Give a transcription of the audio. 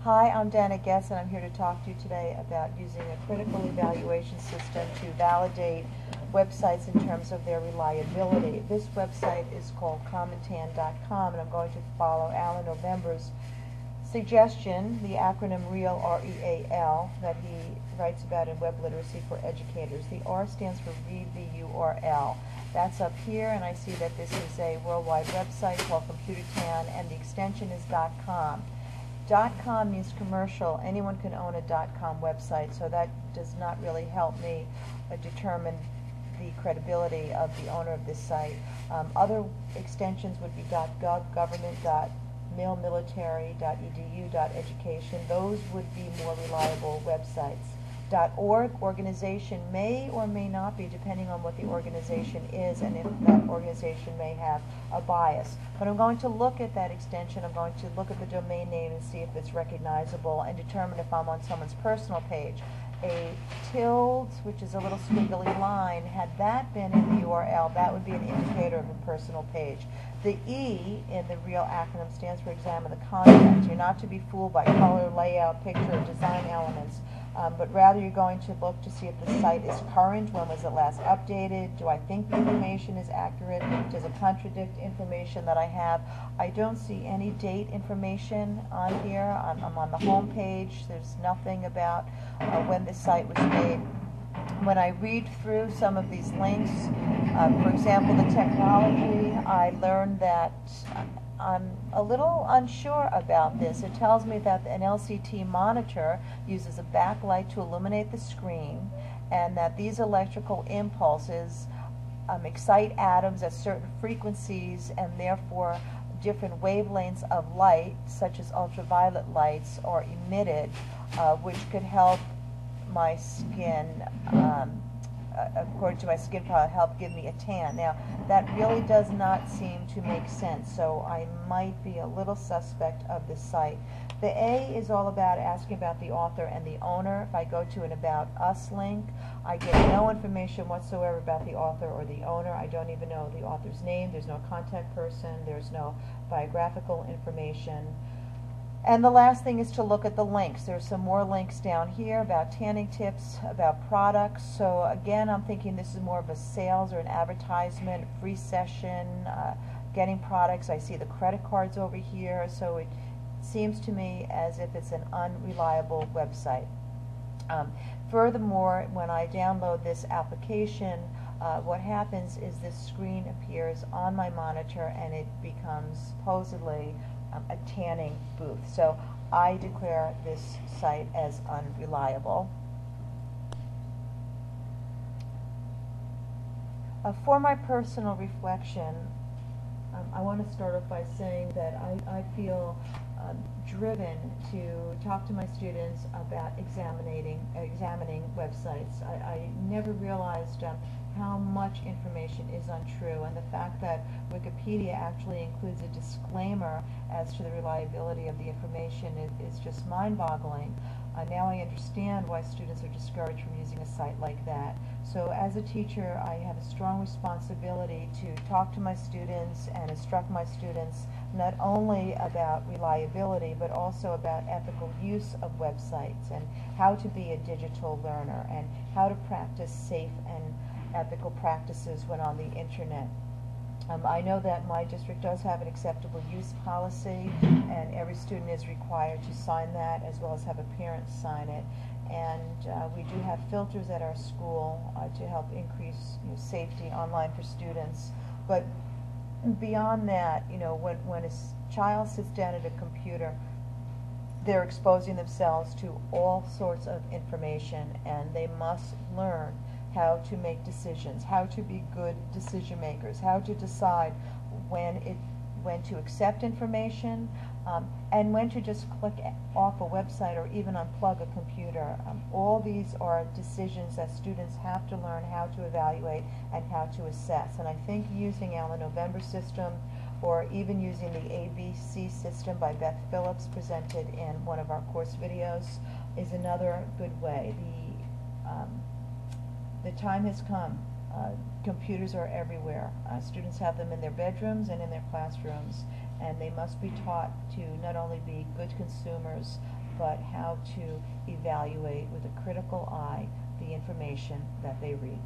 Hi, I'm Dana Guess, and I'm here to talk to you today about using a critical evaluation system to validate websites in terms of their reliability. This website is called commentan.com, and I'm going to follow Alan November's suggestion, the acronym REAL, R-E-A-L, that he writes about in Web Literacy for Educators. The R stands for Read the URL. That's up here, and I see that this is a worldwide website called ComputerTan, and the extension is .com. .com means commercial. Anyone can own a .com website, so that does not really help me determine the credibility of the owner of this site. Other extensions would be .gov, government, .mil, military, .edu, .education. Those would be more reliable websites. .org, organization, may or may not be, depending on what the organization is and if that organization may have a bias. But I'm going to look at that extension, I'm going to look at the domain name and see if it's recognizable and determine if I'm on someone's personal page. A tilde, which is a little squiggly line, had that been in the URL, that would be an indicator of a personal page. The E in the REAL acronym stands for examine the content. You're not to be fooled by color, layout, picture, or design elements, but rather you're going to look to see if the site is current, when was it last updated, do I think the information is accurate, does it contradict information that I have. I don't see any date information on here. I'm on the home page. There's nothing about when this site was made. When I read through some of these links, for example, the technology, I learned that I'm a little unsure about this. It tells me that an LCT monitor uses a backlight to illuminate the screen, and that these electrical impulses excite atoms at certain frequencies, and therefore different wavelengths of light, such as ultraviolet lights, are emitted, which could help my skin, according to my skin profile, help give me a tan. Now, that really does not seem to make sense, so I might be a little suspect of this site. The A is all about asking about the author and the owner. If I go to an About Us link, I get no information whatsoever about the author or the owner. I don't even know the author's name. There's no contact person. There's no biographical information. And the last thing is to look at the links. There's some more links down here about tanning tips, about products. So again, I'm thinking this is more of a sales or an advertisement, free session, getting products. I see the credit cards over here, so it seems to me as if it's an unreliable website. Furthermore, when I download this application, what happens is this screen appears on my monitor and it becomes supposedly a tanning booth. So I declare this site as unreliable. For my personal reflection, I want to start off by saying that I feel driven to talk to my students about examining websites. I never realized how much information is untrue, and the fact that Wikipedia actually includes a disclaimer as to the reliability of the information is just mind-boggling. Now I understand why students are discouraged from using a site like that. So as a teacher, I have a strong responsibility to talk to my students and instruct my students not only about reliability but also about ethical use of websites and how to be a digital learner and how to practice safe and ethical practices when on the internet. I know that my district does have an acceptable use policy, and every student is required to sign that as well as have a parent sign it. And we do have filters at our school to help increase safety online for students. But beyond that, when a child sits down at a computer, they're exposing themselves to all sorts of information, and they must learn how to make decisions, how to be good decision makers, how to decide when to accept information, and when to just click off a website or even unplug a computer. All these are decisions that students have to learn how to evaluate and how to assess. And I think using Alan November's system, or even using the ABC system by Beth Phillips, presented in one of our course videos, is another good way. The time has come. Computers are everywhere. Students have them in their bedrooms and in their classrooms, and they must be taught to not only be good consumers but how to evaluate with a critical eye the information that they read.